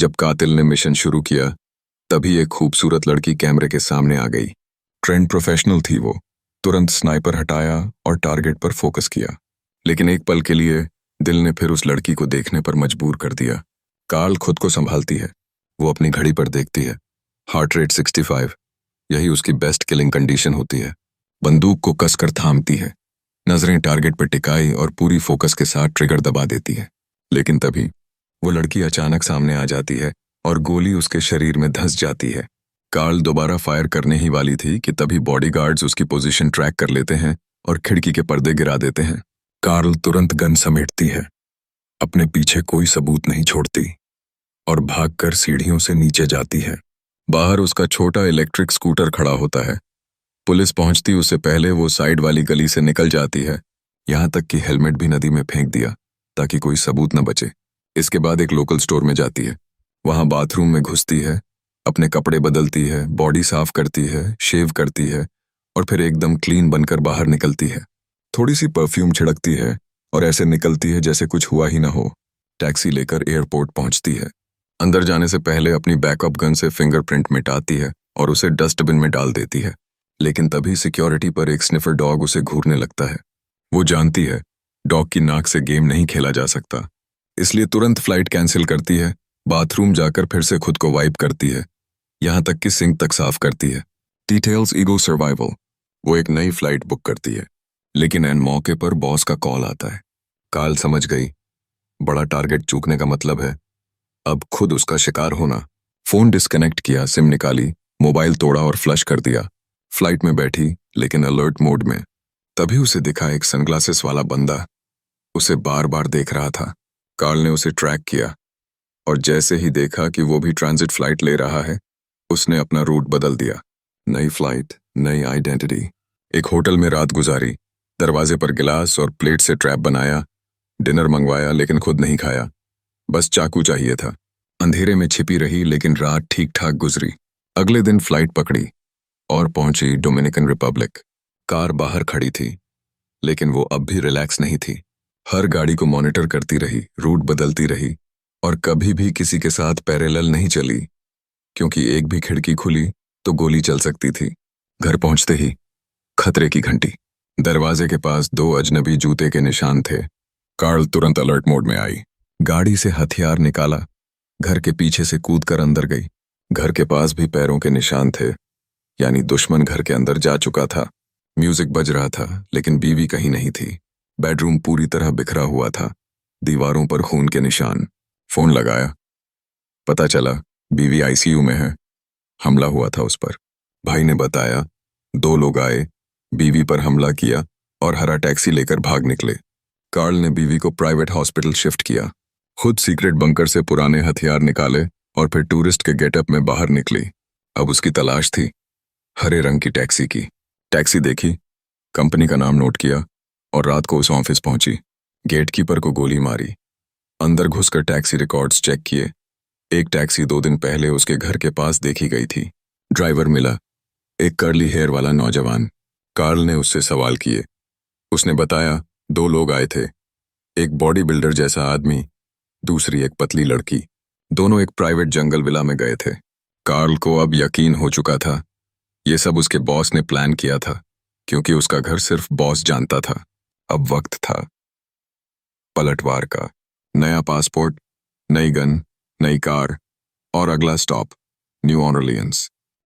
जब कातिल ने मिशन शुरू किया तभी एक खूबसूरत लड़की कैमरे के सामने आ गई। ट्रेंड प्रोफेशनल थी वो। तुरंत स्नाइपर हटाया और टारगेट पर फोकस किया। लेकिन एक पल के लिए दिल ने फिर उस लड़की को देखने पर मजबूर कर दिया। कार्ल खुद को संभालती है। वो अपनी घड़ी पर देखती है। Heart rate 65। यही उसकी बेस्ट किलिंग कंडीशन होती है। बंदूक को कसकर थामती है, नजरें टारगेट पर टिकाई और पूरी फोकस के साथ ट्रिगर दबा देती है। लेकिन तभी वो लड़की अचानक सामने आ जाती है और गोली उसके शरीर में धंस जाती है। कार्ल दोबारा फायर करने ही वाली थी कि तभी बॉडीगार्ड्स उसकी पोजीशन ट्रैक कर लेते हैं और खिड़की के पर्दे गिरा देते हैं। कार्ल तुरंत गन समेटती है, अपने पीछे कोई सबूत नहीं छोड़ती और भागकर सीढ़ियों से नीचे जाती है। बाहर उसका छोटा इलेक्ट्रिक स्कूटर खड़ा होता है। पुलिस पहुंचती उससे पहले वो साइड वाली गली से निकल जाती है। यहां तक कि हेलमेट भी नदी में फेंक दिया ताकि कोई सबूत न बचे। इसके बाद एक लोकल स्टोर में जाती है। वहां बाथरूम में घुसती है, अपने कपड़े बदलती है, बॉडी साफ करती है, शेव करती है और फिर एकदम क्लीन बनकर बाहर निकलती है। थोड़ी सी परफ्यूम छिड़कती है और ऐसे निकलती है जैसे कुछ हुआ ही ना हो। टैक्सी लेकर एयरपोर्ट पहुंचती है। अंदर जाने से पहले अपनी बैकअप गन से फिंगरप्रिंट मिटाती है और उसे डस्टबिन में डाल देती है। लेकिन तभी सिक्योरिटी पर एक स्निफर डॉग उसे घूरने लगता है। वो जानती है डॉग की नाक से गेम नहीं खेला जा सकता, इसलिए तुरंत फ्लाइट कैंसिल करती है। बाथरूम जाकर फिर से खुद को वाइप करती है, यहां तक कि सिंक तक साफ करती है। Details ego survival. वो एक नई फ्लाइट बुक करती है, लेकिन एन मौके पर बॉस का कॉल आता है। कार्ल समझ गई, बड़ा टारगेट चूकने का मतलब है अब खुद उसका शिकार होना। फोन डिस्कनेक्ट किया, सिम निकाली, मोबाइल तोड़ा और फ्लश कर दिया। फ्लाइट में बैठी लेकिन अलर्ट मोड में। तभी उसे दिखा एक सनग्लासेस वाला बंदा उसे बार बार देख रहा था। कार्ल ने उसे ट्रैक किया और जैसे ही देखा कि वो भी ट्रांजिट फ्लाइट ले रहा है, उसने अपना रूट बदल दिया। नई फ्लाइट, नई आइडेंटिटी। एक होटल में रात गुजारी, दरवाजे पर गिलास और प्लेट से ट्रैप बनाया। डिनर मंगवाया लेकिन खुद नहीं खाया, बस चाकू चाहिए था। अंधेरे में छिपी रही लेकिन रात ठीक ठाक गुजरी। अगले दिन फ्लाइट पकड़ी और पहुंची डोमिनिकन रिपब्लिक। कार बाहर खड़ी थी लेकिन वो अब भी रिलैक्स नहीं थी। हर गाड़ी को मॉनिटर करती रही, रूट बदलती रही और कभी भी किसी के साथ पैरेलल नहीं चली, क्योंकि एक भी खिड़की खुली तो गोली चल सकती थी। घर पहुंचते ही खतरे की घंटी। दरवाजे के पास 2 अजनबी जूते के निशान थे। कार्ल तुरंत अलर्ट मोड में आई, गाड़ी से हथियार निकाला, घर के पीछे से कूदकर अंदर गई। घर के पास भी पैरों के निशान थे, यानी दुश्मन घर के अंदर जा चुका था। म्यूजिक बज रहा था लेकिन बीवी कहीं नहीं थी। बेडरूम पूरी तरह बिखरा हुआ था, दीवारों पर खून के निशान। फोन लगाया, पता चला बीवी आईसीयू में है। हमला हुआ था उस पर। भाई ने बताया 2 लोग आए, बीवी पर हमला किया और हरा टैक्सी लेकर भाग निकले। कार्ल ने बीवी को प्राइवेट हॉस्पिटल शिफ्ट किया, खुद सीक्रेट बंकर से पुराने हथियार निकाले और फिर टूरिस्ट के गेटअप में बाहर निकली। अब उसकी तलाश थी हरे रंग की टैक्सी की। टैक्सी देखी, कंपनी का नाम नोट किया और रात को उस ऑफिस पहुंची। गेटकीपर को गोली मारी, अंदर घुसकर टैक्सी रिकॉर्ड्स चेक किए। एक टैक्सी 2 दिन पहले उसके घर के पास देखी गई थी। ड्राइवर मिला, एक कर्ली हेयर वाला नौजवान। कार्ल ने उससे सवाल किए। उसने बताया 2 लोग आए थे, एक बॉडी बिल्डर जैसा आदमी, दूसरी एक पतली लड़की। दोनों एक प्राइवेट जंगल विला में गए थे। कार्ल को अब यकीन हो चुका था, ये सब उसके बॉस ने प्लान किया था, क्योंकि उसका घर सिर्फ बॉस जानता था। अब वक्त था पलटवार का। नया पासपोर्ट, नई गन, नई कार और अगला स्टॉप न्यू ऑरलियंस।